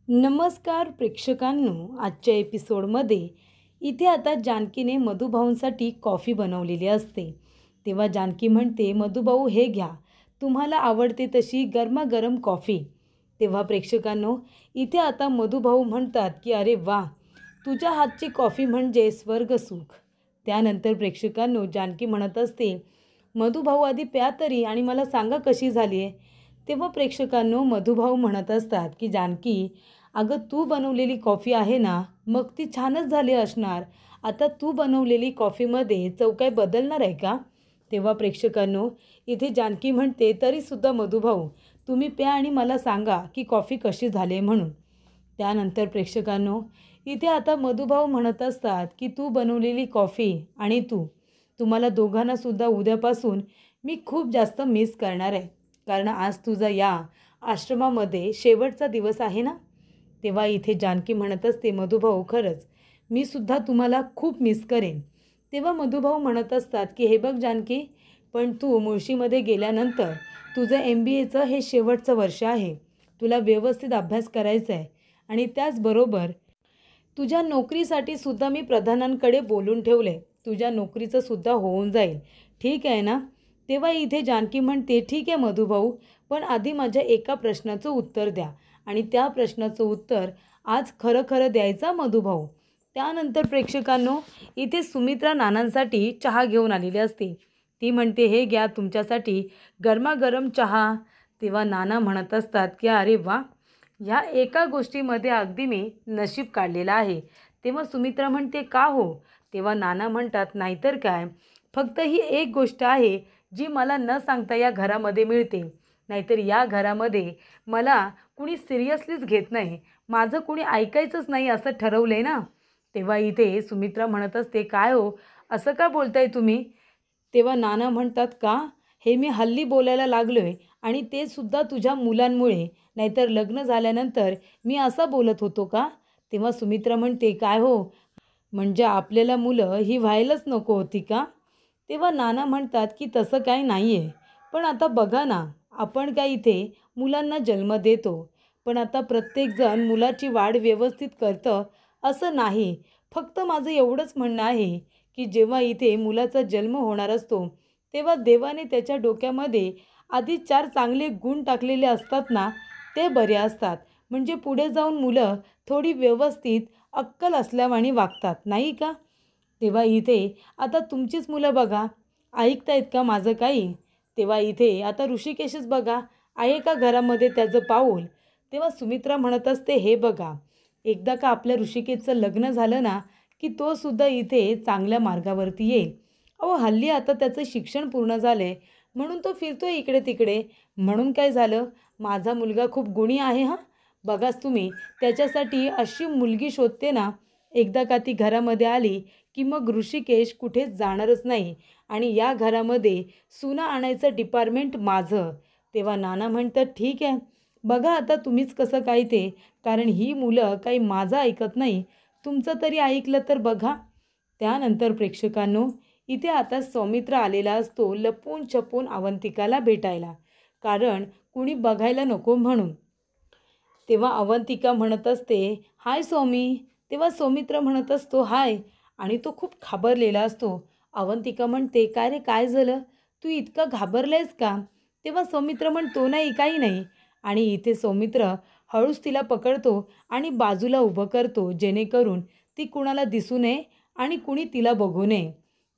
नमस्कार प्रेक्षकांनो, आजच्या एपिसोडमध्ये इथे आता जानकीने मधुभाऊंसाठी कॉफी बनवलेली असते. तेव्हा जानकी म्हणते, मधुभाऊ हे घ्या, तुम्हाला आवडते तशी गरमागरम कॉफी. तेव्हा प्रेक्षकांनो, इथे आता मधुभाऊ म्हणतात की अरे वा, तुझ्या हातची कॉफी म्हणजे स्वर्गसुख. त्यानंतर प्रेक्षकांनो, जानकी म्हणत असते, मधुभाऊ आधी प्या तरी आणि मला सांगा कशी झाली आहे. तेव्हा प्रेक्षकांनो, मधुभाऊ म्हणत असतात की जानकी, अगं तू बनवलेली कॉफी आहे ना, मग ती छानच झाली असणार. आता तू बनवलेली कॉफीमध्ये चव काय बदलणार आहे का? तेव्हा प्रेक्षकांनो, इथे जानकी म्हणते, तरीसुद्धा मधुभाऊ तुम्ही प्या आणि मला सांगा की कॉफी कशी झाली म्हणून. त्यानंतर प्रेक्षकांनो, इथे आता मधुभाऊ म्हणत असतात की तू बनवलेली कॉफी आणि तुम्हाला दोघांनासुद्धा उद्यापासून मी खूप जास्त मिस करणार आहे. कारण आज तुझा या आश्रमामध्ये शेवटचा दिवस आहे ना. तेव्हा इथे जानकी म्हणत असते, मधुभाऊ खरंच मी सुद्धा तुम्हाला खूप मिस करेन. तेव्हा मधुभाऊ म्हणत असतात की हे बघ जानकी, पण तू मुळशीमध्ये गेल्यानंतर तुझं MBAचं हे शेवटचं वर्ष आहे. तुला व्यवस्थित अभ्यास करायचा आहे आणि त्याचबरोबर तुझ्या नोकरीसाठी सुद्धा मी प्रधानांकडे बोलून ठेवले. तुझ्या नोकरीचं सुद्धा होऊन जाईल, ठीक आहे ना. तेव्हा इथे जानकी म्हणते, ठीक आहे मधुभाऊ, पण आधी माझ्या एका प्रश्नाचं उत्तर द्या आणि त्या प्रश्नाचं उत्तर आज खरं खरं द्यायचा मधुभाऊ. त्यानंतर प्रेक्षकांनो, इथे सुमित्रा नानांसाठी चहा घेऊन आलेली असते. ती म्हणते, हे घ्या तुमच्यासाठी गरमागरम चहा. तेव्हा नाना म्हणत असतात की अरे वा, ह्या एका गोष्टीमध्ये अगदी मी नशीब काढलेलं आहे. तेव्हा सुमित्रा म्हणते, का हो? तेव्हा नाना म्हणतात, नाहीतर काय, फक्त ही एक गोष्ट आहे जी मला न सांगता या घरामध्ये मिळते. नाहीतर या घरामध्ये मला कुणी सिरियसलीच घेत नाही. माझं कुणी ऐकायचंच नाही असं ठरवलं आहे ना. तेव्हा इथे सुमित्रा म्हणत असते, काय हो, असं का बोलताय तुम्ही? तेव्हा नाना म्हणतात, का? हे मी हल्ली बोलायला लागलो आहे आणि ते सुद्धा तुझ्या मुलांमुळे. नाहीतर लग्न झाल्यानंतर मी असा बोलत होतो का? तेव्हा सुमित्रा म्हणते, काय हो, म्हणजे आपल्याला मुलं ही व्हायलाच नको होती का? तेव्हा नाना म्हणतात की तसं काही नाही आहे. पण आता बघा ना, आपण काय इथे मुलांना जन्म देतो, पण आता प्रत्येकजण मुलाची वाढ व्यवस्थित करतं असं नाही. फक्त माझं एवढंच म्हणणं आहे की जेव्हा इथे मुलाचा जन्म होणार असतो, तेव्हा देवाने त्याच्या डोक्यामध्ये आधी 4 चांगले गुण टाकलेले असतात ना, ते बरे असतात. म्हणजे पुढे जाऊन मुलं थोडी व्यवस्थित अक्कल असल्यावानी वागतात, नाही का? तेव्हा इथे आता तुमचीच मुलं बघा, ऐकतायत का माझं काही? तेव्हा इथे आता ऋषिकेशच बघा, आहे का घरामध्ये त्याचं पाऊल? तेव्हा सुमित्रा म्हणत असते, हे बघा, एकदा का आपल्या ऋषिकेशचं लग्न झालं ना, की तो सुद्धा इथे चांगल्या मार्गावरती येईल. अहो हल्ली आता त्याचं शिक्षण पूर्ण झालं आहे, म्हणून तो फिरतोय इकडे तिकडे. म्हणून काय झालं, माझा मुलगा खूप गुणी आहे हां. बघाच तुम्ही, त्याच्यासाठी अशी मुलगी शोधते ना, एकदा का ती घरामध्ये आली की मग ऋषिकेश कुठेच जाणारच नाही आणि या घरामध्ये सुना आणायचं डिपार्टमेंट माझं. तेव्हा नाना म्हणतात, ठीक आहे, बघा आता तुम्हीच कसं काय ते, कारण ही मुलं काही माझं ऐकत नाही, तुमचं तरी ऐकलं तर बघा. त्यानंतर प्रेक्षकांनो, इथे आता सौमित्र आलेला असतो लपून छपून अवंतिकाला भेटायला, कारण कुणी बघायला नको म्हणून. तेव्हा अवंतिका म्हणत असते, हाय सौमी. तेव्हा सौमित्र म्हणत असतो, हाय, आणि तो खूप घाबरलेला असतो. अवंतिका म्हणते, काय रे, काय झालं, तू इतका घाबरलायस का? तेव्हा सौमित्र म्हणतो, नाही काही नाही. आणि इथे सौमित्र हळूच तिला पकडतो आणि बाजूला उभं करतो, जेणेकरून ती कुणाला दिसू नये आणि कुणी तिला बघू नये.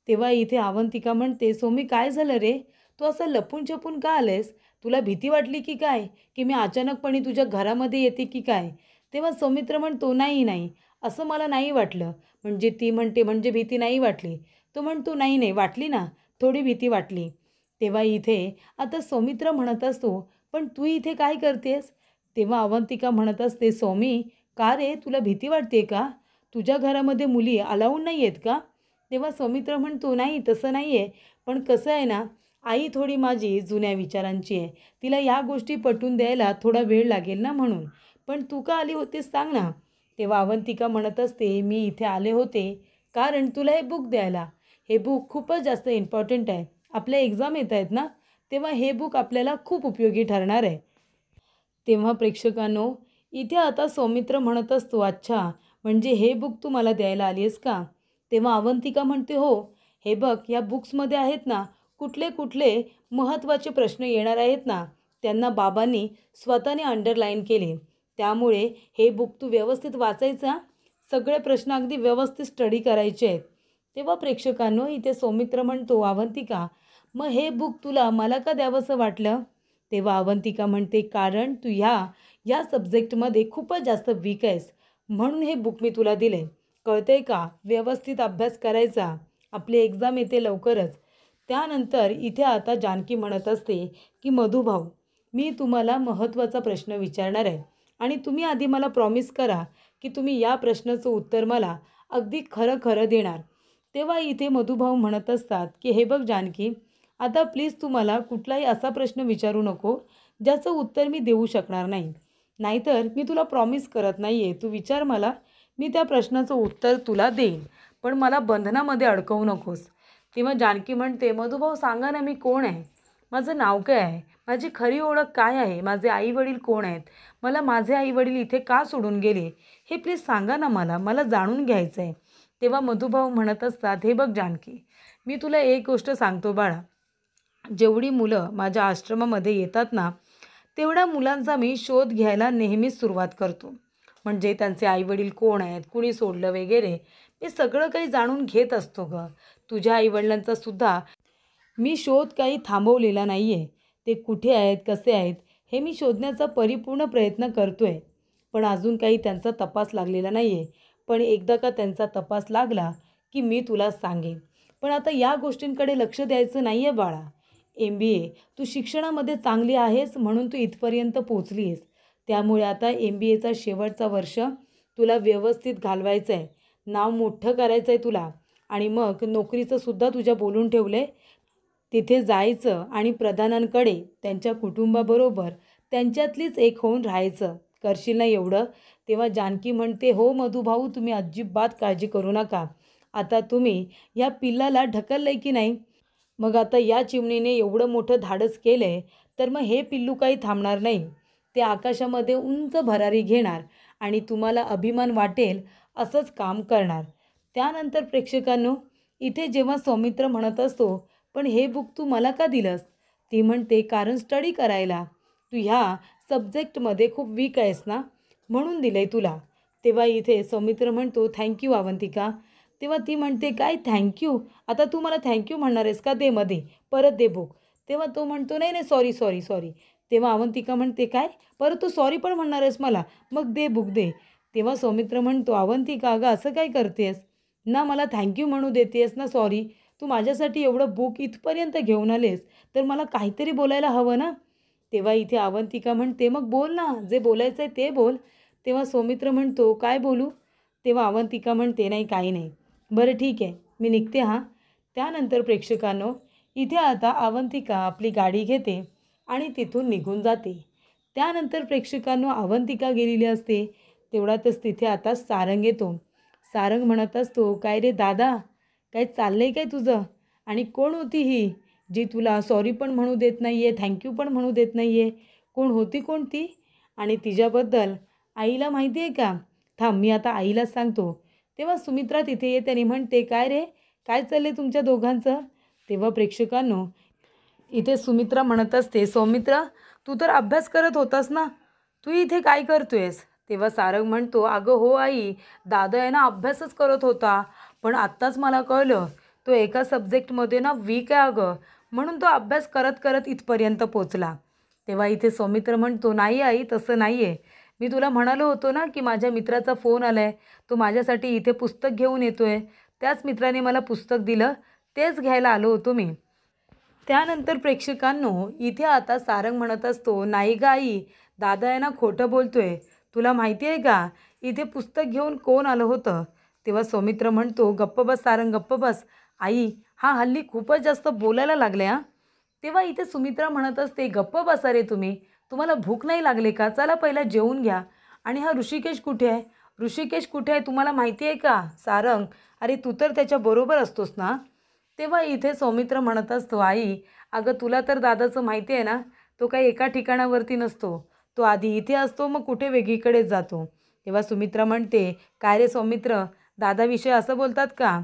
तेव्हा इथे अवंतिका म्हणते, सौमी काय झालं रे, तू असं लपून छपून का आलेस? तुला भीती वाटली की काय, की मी अचानकपणे तुझ्या घरामध्ये येते की काय? तेव्हा सौमित्र म्हणतो, नाही नाही, असं मला नाही वाटलं. म्हणजे ती म्हणते, म्हणजे भीती नाही वाटली? तो म्हणतो, नाही नाही वाटली ना, थोडी भीती वाटली. तेव्हा इथे आता सौमित्र म्हणत असतो, पण तू इथे काय करतेस? तेव्हा अवंतिका म्हणत असते, सौमी, का रे, तुला भीती वाटते का? तुझ्या घरामध्ये मुली अलाउड नाही आहेत का? तेव्हा सौमित्र म्हणतो, नाही तसं नाही आहे, पण कसं आहे ना, आई थोडी माझी जुन्या विचारांची आहे, तिला ह्या गोष्टी पटवून द्यायला थोडा वेळ लागेल ना म्हणून. पण तू का आली होतीस सांग ना. तेव्हा अवंतिका म्हणत असते, मी इथे आले होते कारण तुला हे बुक द्यायला. हे बुक खूपच जास्त इम्पॉर्टंट आहे, आपल्या एक्झाम येत आहेत ना, तेव्हा हे बुक आपल्याला खूप उपयोगी ठरणार आहे. तेव्हा प्रेक्षकांनो, इथे आता सौमित्र म्हणत असतो, अच्छा म्हणजे हे बुक तू मला द्यायला आली आहेस का? तेव्हा अवंतिका म्हणते, हो. हे बघ या बुक्समध्ये आहेत ना कुठले कुठले महत्त्वाचे प्रश्न येणार आहेत ना, त्यांना बाबांनी स्वतःने अंडरलाईन केले. त्यामुळे हे बुक तू व्यवस्थित वाचायचा, सगळे प्रश्न अगदी व्यवस्थित स्टडी करायचे आहेत. तेव्हा प्रेक्षकांनो इथे सौमित्र म्हणतो, अवंतिका मग हे बुक तुला मला का द्यावंसं वाटलं? तेव्हा अवंतिका म्हणते, कारण तू या सब्जेक्टमध्ये खूपच जास्त वीक आहेस, म्हणून हे बुक मी तुला दिले. कळतंय का? व्यवस्थित अभ्यास करायचा, आपली एक्झाम येते लवकरच. त्यानंतर इथे आता जानकी म्हणत असते, की मधुभाऊ मी तुम्हाला महत्त्वाचा प्रश्न विचारणार आहे आणि तुम्ही आधी मला प्रॉमिस करा की तुम्ही या प्रश्नाचं उत्तर मला अगदी खरं खरं देणार. तेव्हा इथे मधुभाऊ म्हणत असतात, की हे बघ जानकी, आता प्लीज तू मला कुठलाही असा प्रश्न विचारू नको ज्याचं उत्तर मी देऊ शकणार नाही. नाहीतर मी तुला प्रॉमिस करत नाही आहे, तू विचार मला, मी त्या प्रश्नाचं उत्तर तुला देईन, पण मला बंधनामध्ये अडकवू नकोस. तेव्हा जानकी म्हणते, मधुभाऊ सांगा ना मी कोण आहे, माझं नाव काय आहे, माझी खरी ओळख काय आहे, माझे आईवडील कोण आहेत, मला माझे आईवडील इथे का सोडून गेले, हे प्लीज सांगा ना मला, मला जाणून घ्यायचं आहे. तेव्हा मधुभाऊ म्हणत असतात, हे बघ जानकी, मी तुला एक गोष्ट सांगतो बाळा, जेवढी मुलं माझ्या आश्रमामध्ये येतात ना, तेवढ्या मुलांचा मी शोध घ्यायला नेहमीच सुरुवात करतो. म्हणजे त्यांचे आईवडील कोण आहेत, कुणी सोडलं वगैरे, मी सगळं काही जाणून घेत असतो गं. तुझ्या आईवडिलांचा सुद्धा मी शोध काही थांबवलेला नाही आहे. ते कुठे आहेत, कसे आहेत, हे मी शोधण्याचा परिपूर्ण प्रयत्न करतो आहे. पण अजून काही त्यांचा तपास लागलेला नाही आहे. पण एकदा का त्यांचा तपास लागला, की मी तुला सांगेन. पण आता या गोष्टींकडे लक्ष द्यायचं नाही आहे बाळा. MBA तू शिक्षणामध्ये चांगली आहेस म्हणून तू इथपर्यंत पोचली आहेस. त्यामुळे आता MBAचा शेवटचा वर्ष तुला व्यवस्थित घालवायचं आहे. नाव मोठं करायचं आहे तुला आणि मग नोकरीचं सुद्धा तुझ्या बोलून ठेवलं आहे. तिथे जायचं आणि प्रधानांकडे त्यांच्या कुटुंबाबरोबर त्यांच्यातलीच एक होऊन राहायचं. करशील ना एवढं? तेव्हा जानकी म्हणते, हो मधुभाऊ तुम्ही अजिबात काळजी करू नका. आता तुम्ही या पिल्लाला ढकललंय की नाही, मग आता या चिमणीने एवढं मोठं धाडस केलं आहे, तर मग हे पिल्लू काही थांबणार नाही. ते आकाशामध्ये उंच भरारी घेणार आणि तुम्हाला अभिमान वाटेल असंच काम करणार. त्यानंतर प्रेक्षकांनो इथे जेव्हा सौमित्र म्हणत असतो, पण हे बुक तू मला का दिलंस? ती म्हणते, कारण स्टडी करायला. तू ह्या सब्जेक्टमध्ये खूप वीक आहेस ना, म्हणून दिलं आहे तुला. तेव्हा इथे सौमित्र म्हणतो, थँक्यू अवंतिका. तेव्हा ती म्हणते, काय थँक्यू? आता तू मला थँक्यू म्हणणार आहेस का? दे मध्ये, परत दे बुक. तेव्हा तो म्हणतो, नाही नाही सॉरी सॉरी सॉरी. तेव्हा अवंतिका म्हणते, काय परत तू सॉरी पण म्हणणार आहेस मला? मग दे बुक दे. तेव्हा सौमित्र म्हणतो, अवंतिका अगं असं काय करतेस ना, मला थँक्यू म्हणू देतेस ना सॉरी. तू माझ्यासाठी एवढं बुक इथपर्यंत घेऊन आलेस तर मला काहीतरी बोलायला हवं ना. तेव्हा इथे अवंतिका म्हणते, मग बोल ना, जे बोलायचं आहे ते बोल. तेव्हा सौमित्र म्हणतो, काय बोलू? तेव्हा अवंतिका म्हणते, नाही काही नाही. बरं ठीक आहे, मी निघते हां. त्यानंतर प्रेक्षकांनो इथे आता अवंतिका आपली गाडी घेते आणि तिथून निघून जाते. त्यानंतर प्रेक्षकांनो अवंतिका गेलेली असते. तेवढ्यातच तिथे आता सारंग येतो. सारंग म्हणत असतो, काय रे दादा, काय चाललंय काय तुझं? आणि कोण होती ही जी तुला सॉरी पण म्हणू देत नाही आहे, थँक्यू पण म्हणू देत नाही आहे? कोण होती कोण ती? आणि तिच्याबद्दल आईला माहिती आहे का? थांब मी आता आईलाच सांगतो. तेव्हा सुमित्रा तिथे येते आणि म्हणते, काय रे, काय चाललंय तुमच्या दोघांचं? तेव्हा प्रेक्षकांनो इथे सुमित्रा म्हणत असते, सौमित्र तू तर अभ्यास करत होतास ना, तू इथे काय करतोयस? तेव्हा सारंग म्हणतो, अगं हो आई, दादा आहे ना अभ्यासच करत होता, पण आत्ताच मला कळलं तो एका सब्जेक्टमध्ये ना वीक आहे अगं, म्हणून तो अभ्यास करत करत इथपर्यंत पोचला. तेव्हा इथे सौमित्र म्हणतो, नाही आई तसं नाही आहे, मी तुला म्हणालो होतो ना की माझ्या मित्राचा फोन आला आहे, तो माझ्यासाठी इथे पुस्तक घेऊन येतो आहे, त्याच मित्राने मला पुस्तक दिलं, तेच घ्यायला आलो होतो मी. त्यानंतर प्रेक्षकांनो इथे आता सारंग म्हणत असतो, नाही ग आई, दादा आहे ना खोटं बोलतोय, तुला माहिती आहे का इथे पुस्तक घेऊन कोण आलं होतं? तेव्हा सौमित्र म्हणतो, गप्प बस सारंग गप्प बस, आई हा हल्ली खूपच जास्त बोलायला लागले हां. तेव्हा इथे सुमित्रा म्हणत असते, गप्प बसा रे तुम्ही, तुम्हाला भूक नाही लागले का? चला पहिला जेवून घ्या. आणि हा ऋषिकेश कुठे आहे? ऋषिकेश कुठे आहे तुम्हाला माहिती आहे का? सारंग, अरे तू तर त्याच्याबरोबर असतोस ना. तेव्हा इथे सौमित्र म्हणत असतो, आई अगं तुला तर दादाचं माहिती आहे ना, तो काही एका ठिकाणावरती नसतो, तो आधी इथे असतो मग कुठे वेगळीकडेच जातो. तेव्हा सुमित्रा म्हणते, काय रे सौमित्र, दादाविषयी असं बोलतात का?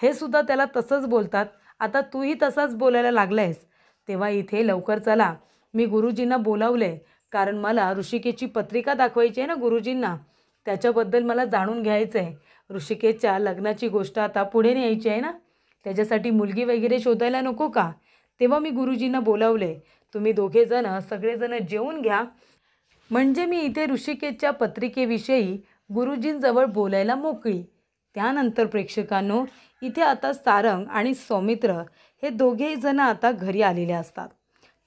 हे सुद्धा त्याला तसंच बोलतात. आता तूही तसाच बोलायला लागलायस. तेव्हा इथे लवकर चला, मी गुरुजींना बोलावलंय, कारण मला ऋषिकेशची पत्रिका दाखवायची आहे ना गुरुजींना. त्याच्याबद्दल मला जाणून घ्यायचं आहे. ऋषिकेशच्या लग्नाची गोष्ट आता पुढे न्यायची आहे ना, त्याच्यासाठी मुलगी वगैरे शोधायला नको का? तेव्हा मी गुरुजींना बोलावले. तुम्ही दोघेजणं सगळेजण जेवून घ्या, म्हणजे मी इथे ऋषिकेशच्या पत्रिकेविषयी गुरुजींजवळ बोलायला मोकळी. त्यानंतर प्रेक्षकांनो, इथे आता सारंग आणि सौमित्र हे दोघेही जण आता घरी आलेले असतात.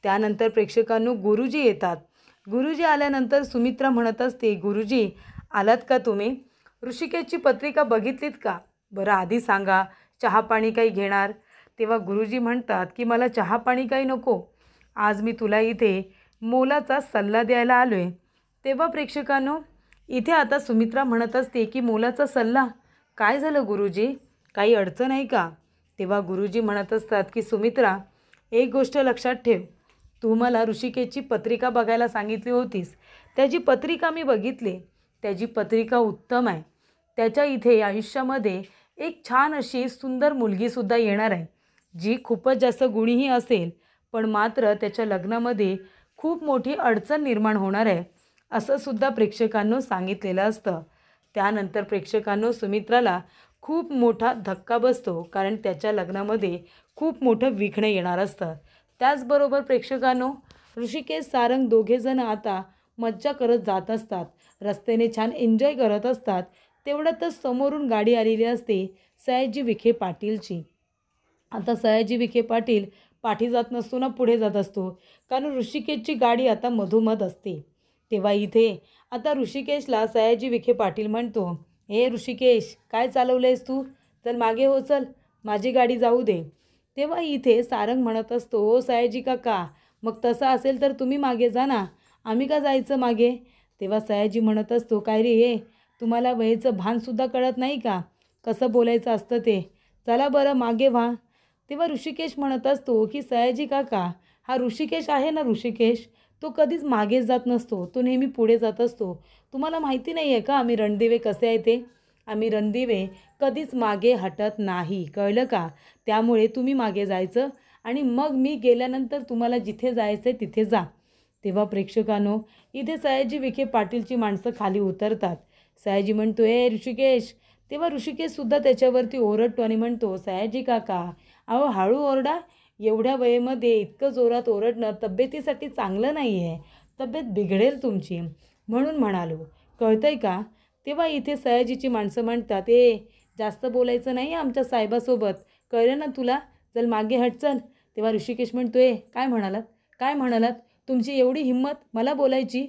त्यानंतर प्रेक्षकांनो गुरुजी येतात. गुरुजी आल्यानंतर सुमित्रा म्हणत असते, गुरुजी आलात का तुम्ही? ऋषिकेशची पत्रिका बघितलीत का? बरं आधी सांगा, चहा पाणी काही घेणार? तेव्हा गुरुजी म्हणतात की मला चहा पाणी काही नको, आज मी तुला इथे मोलाचा सल्ला द्यायला आलो आहे. तेव्हा प्रेक्षकांनो, इथे आता सुमित्रा म्हणत असते की मोलाचा सल्ला? काय झालं गुरुजी, काही अडचण आहे का? तेव्हा गुरुजी म्हणत असतात की सुमित्रा, एक गोष्ट लक्षात ठेव, तू मला ऋषिकेशची पत्रिका बघायला सांगितली होतीस. त्याची पत्रिका मी बघितली. त्याची पत्रिका उत्तम आहे. त्याच्या इथे आयुष्यामध्ये एक छान अशी सुंदर मुलगीसुद्धा येणार आहे, जी खूपच जास्त गुणीही असेल, पण मात्र त्याच्या लग्नामध्ये खूप मोठी अडचण निर्माण होणार आहे, असं सुद्धा प्रेक्षकांनो सांगितलेलं असतं. त्यानंतर प्रेक्षकांनो सुमित्राला खूप मोठा धक्का बसतो, कारण त्याच्या लग्नामध्ये खूप मोठं विघ्न येणार असतं. त्याचबरोबर प्रेक्षकांनो, ऋषिकेश सारंग दोघेजण आता मज्जा करत जात असतात. रस्त्याने छान एन्जॉय करत असतात. तेवढ्यातच समोरून गाडी आलेली असते सयाजी विखे पाटीलची. आता सयाजी विखे पाटील पाठी जात नसतो ना, पुढे जात असतो, कारण ऋषिकेशची गाडी आता मधोमध असते. तेव्हा इथे आता ऋषिकेशला सयाजी विखे पाटील म्हणतो, हे ऋषिकेश, काय चालवलं आहेस तू? चल मागे हो, चल, माझी गाडी जाऊ दे. तेव्हा इथे सारंग म्हणत असतो, हो सयाजी काका, मग तसं असेल तर तुम्ही मागे जा ना, आम्ही का जायचं मागे? तेव्हा सयाजी म्हणत असतो, काय रे हे, तुम्हाला वयेचं भानसुद्धा कळत नाही का? कसं बोलायचं असतं ते, चला बरं मागे व्हा. तेव्हा ऋषिकेश म्हणत असतो की सयाजी काका, हा ऋषिकेश आहे ना, ऋषिकेश, तो कधीच मागेच जात नसतो, तो नेहमी पुढे जात असतो. तुम्हाला माहिती नाही आहे का आम्ही रणदिवे कसे आहे ते? आम्ही रणदिवे कधीच मागे हटत नाही, कळलं का? त्यामुळे तुम्ही मागे जायचं आणि मग मी गेल्यानंतर तुम्हाला जिथे जायचं आहे तिथे जा. तेव्हा प्रेक्षकांनो, इथे सयाजी विखे पाटीलची माणसं खाली उतरतात. सयाजी म्हणतो, ए ऋषिकेश. तेव्हा ऋषिकेशसुद्धा त्याच्यावरती ओरडतो आणि म्हणतो, सयाजी काका, अहो हळू ओरडा, एवढ्या वयेमध्ये इतकं जोरात ओरडणं तब्येतीसाठी चांगलं नाही आहे, तब्येत बिघडेल तुमची, म्हणून म्हणालो, कळतंय का? तेव्हा इथे सयाजीची माणसं म्हणतात, ए जास्त बोलायचं नाही आमच्या साहेबासोबत, कळलं ना तुला, चल मागे हट चल. तेव्हा ऋषिकेश म्हणतो, ए काय म्हणालात, काय म्हणालात, तुमची एवढी हिंमत मला बोलायची?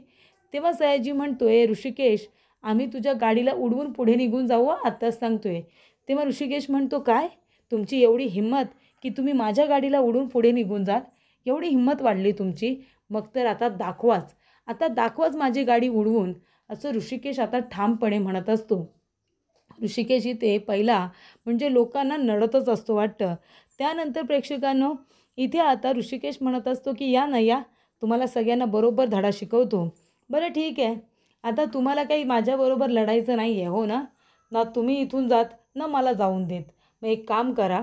तेव्हा सयाजी म्हणतो, ए ऋषिकेश, आम्ही तुझ्या गाडीला उडवून पुढे निघून जाऊ, आत्ताच सांगतोय. तेव्हा ऋषिकेश म्हणतो, काय, तुमची एवढी हिंमत की तुम्ही माझ्या गाडीला उडून पुढे निघून जाल? एवढी हिंमत वाढली तुमची? मग तर आता दाखवाच, आता दाखवाच माझी गाडी उडवून, असं ऋषिकेश आता ठामपणे म्हणत असतो. ऋषिकेश इथे पहिला म्हणजे लोकांना नडतच असतो वाटतं. त्यानंतर प्रेक्षकांनो, इथे आता ऋषिकेश म्हणत असतो की या ना या, तुम्हाला सगळ्यांना बरोबर धडा शिकवतो. बरं ठीक आहे, आता तुम्हाला काही माझ्याबरोबर लढायचं नाही आहे, हो ना? ना तुम्ही इथून जात ना मला जाऊन देत. मग एक काम करा,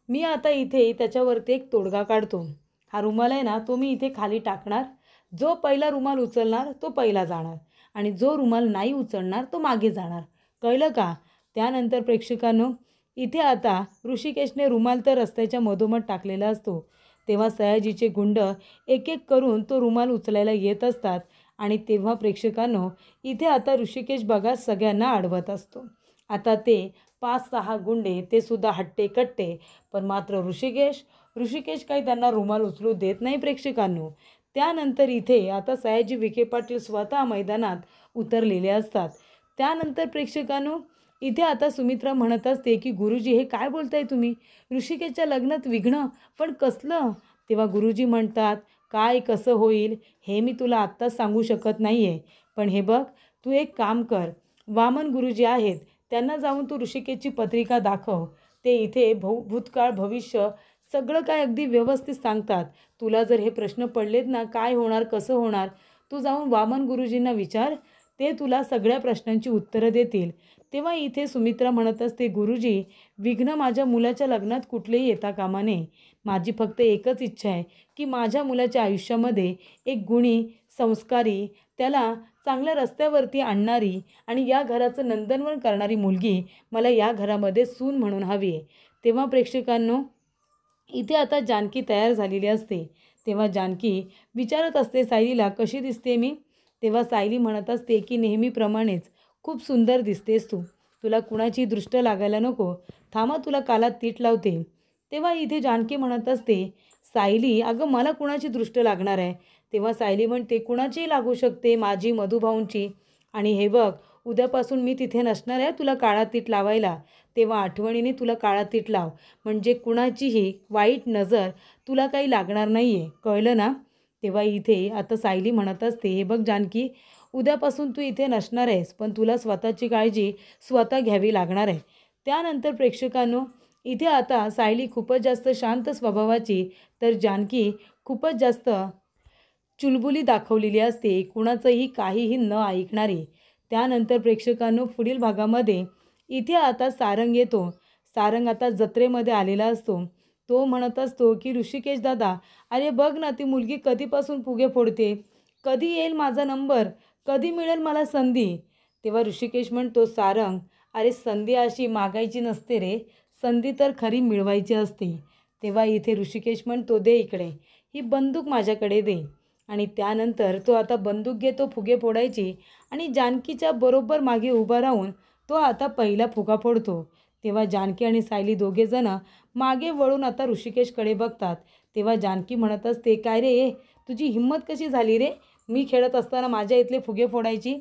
मी आता इथे त्याच्यावरती एक तोडगा काढतो. हा रुमाल आहे ना, तो मी इथे खाली टाकणार. जो पहिला रुमाल उचलणार तो पहिला जाणार आणि जो रुमाल नाही उचलणार तो मागे जाणार, कळलं का? त्यानंतर प्रेक्षकांनो, इथे आता ऋषिकेशने रुमाल तर रस्त्याच्या मधोमध टाकलेला असतो. तेव्हा सयाजीचे गुंड एक एक करून तो रुमाल उचलायला येत असतात आणि तेव्हा प्रेक्षकांनो, इथे आता ऋषिकेश बघा सगळ्यांना अडवत असतो. आता ते 5-6 गुंडे ते सुद्धा हट्टे-कट्टे, पण मात्र ऋषिकेश काही त्यांना रुमाल उचलू देत नाही प्रेक्षकांनो. त्यानंतर इथे आता सयाजी विखे पाटील स्वतः मैदानात उतरलेले असतात. त्यानंतर प्रेक्षकांनो, इथे आता सुमित्रा म्हणत असते की गुरुजी हे काय बोलताय तुम्ही? ऋषिकेशच्या लग्नात विघ्न, पण कसलं? तेव्हा गुरुजी म्हणतात, काय कसं होईल हे मी तुला आत्ताच सांगू शकत नाही आहे, पण हे बघ, तू एक काम कर, वामन गुरुजी आहेत, त्यांना जाऊन तू ऋषिकेशची पत्रिका दाखव. ते इथे भूतकाळ भविष्य सगळं काय अगदी व्यवस्थित सांगतात. तुला जर हे प्रश्न पडलेत ना, काय होणार कसं होणार, तू जाऊन वामन गुरुजींना विचार, ते तुला सगळ्या प्रश्नांची उत्तरं देतील. तेव्हा इथे सुमित्रा म्हणत असते, गुरुजी, विघ्न माझ्या मुलाच्या लग्नात कुठलेही येता कामा नये. माझी फक्त एकच इच्छा आहे की माझ्या मुलाच्या आयुष्यामध्ये एक गुणी, संस्कारी, त्याला चांगल्या रस्त्यावरती आणणारी आणि या घराचं नंदनवन करणारी मुलगी मला या घरामध्ये सून म्हणून हवी आहे. तेव्हा प्रेक्षकांनो, इथे आता जानकी तयार झालेली असते. तेव्हा जानकी विचारत असते सायलीला, कशी दिसते मी? तेव्हा सायली म्हणत असते की नेहमीप्रमाणेच खूप सुंदर दिसतेस तू. तुला कुणाची दृष्ट लागायला नको. थांबा, तुला कालात तीट लावते. तेव्हा इथे जानकी म्हणत असते, सायली, अगं मला कुणाची दृष्ट लागणार आहे? तेव्हा सायली म्हणते, कुणाचीही लागू शकते, माझी, मधुभाऊंची. आणि हे बघ, उद्यापासून मी तिथे नसणार आहे तुला काळात तीट लावायला. तेव्हा आठवणीने तुला काळात तीट लाव, म्हणजे कुणाचीही वाईट नजर तुला काही लागणार नाही आहे, कळलं ना? तेव्हा इथे आता सायली म्हणत असते, हे बघ जानकी, उद्यापासून तू इथे नसणार आहेस, पण तुला स्वतःची काळजी स्वतः घ्यावी लागणार आहे. त्यानंतर प्रेक्षकांनो, इथे आता सायली खूपच जास्त शांत स्वभावाची, तर जानकी खूपच जास्त चुलबुली दाखवलेली असते, कुणाचंही काहीही न ऐकणारी. त्यानंतर प्रेक्षकांनो, पुढील भागामध्ये इथे आता सारंग येतो. सारंग आता जत्रेमध्ये आलेला असतो. तो म्हणत असतो की ऋषिकेश दादा, अरे बघ ना, ती मुलगी कधीपासून फुगे फोडते, कधी येईल माझा नंबर, कधी मिळेल मला संधी? तेव्हा ऋषिकेश म्हणतो, सारंग, अरे संधी अशी मागायची नसते रे, संधी तर खरी मिळवायची असते. तेव्हा इथे ऋषिकेश म्हणतो, दे इकडे ही बंदूक, माझ्याकडे दे. आणि त्यानंतर तो आता बंदूक घेतो फुगे फोडायची आणि जानकीच्या बरोबर मागे उभा राहून तो आता पहिला फुगा फोडतो. तेव्हा जानकी आणि सायली दोघेजणं मागे वळून आता ऋषिकेशकडे बघतात. तेव्हा जानकी म्हणत असते, काय रे, तुझी हिंमत कशी झाली रे, मी खेळत असताना माझ्या इथले फुगे फोडायची?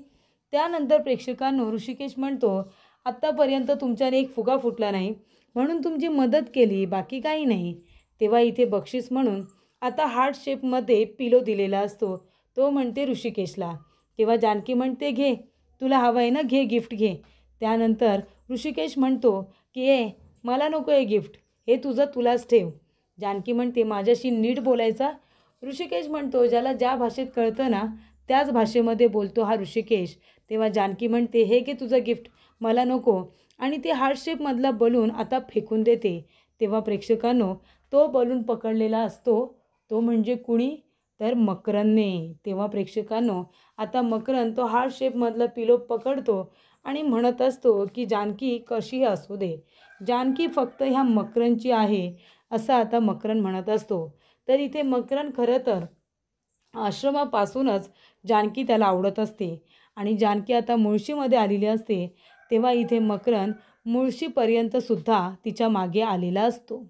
त्यानंतर प्रेक्षकांनो, ऋषिकेश म्हणतो, आत्तापर्यंत तुमच्याने एक फुगा फुटला नाही म्हणून तुमची मदत केली, बाकी काही नाही. तेव्हा इथे बक्षीस म्हणून आता हार्ट शेपमध्ये पिलो दिलेला असतो. तो म्हणते ऋषिकेशला. तेव्हा जानकी म्हणते, घे, तुला हवं आहे ना, घे, गिफ्ट घे. त्यानंतर ऋषिकेश म्हणतो की मला नको आहे गिफ्ट, हे तुझं तुलाच ठेव. जानकी म्हणते, माझ्याशी नीट बोलायचा. ऋषिकेश म्हणतो, ज्याला ज्या भाषेत कळतं ना त्याच भाषेमध्ये बोलतो हा ऋषिकेश. तेव्हा जानकी म्हणते, हे घे तुझं गिफ्ट, मला नको. आणि ते हार्ट शेपमधला बलून आता फेकून देते. तेव्हा प्रेक्षकांनो, तो बलून पकडलेला असतो तो म्हणजे कुणी, तर मकरनने. तेव्हा प्रेक्षकांनो, आता मकरन तो हार्ट शेपमधला पिलो पकडतो आणि म्हणत असतो की जानकी कशीही असू दे, जानकी फक्त ह्या मकरनची आहे, असं आता मकरन म्हणत असतो. तर इथे मकरन खरं तर आश्रमापासूनच जानकी त्याला आवडत असते आणि जानकी आता मुळशीमध्ये आलेली असते. तेव्हा इथे मकरन मुळशीपर्यंतसुद्धा तिच्या मागे आलेला असतो.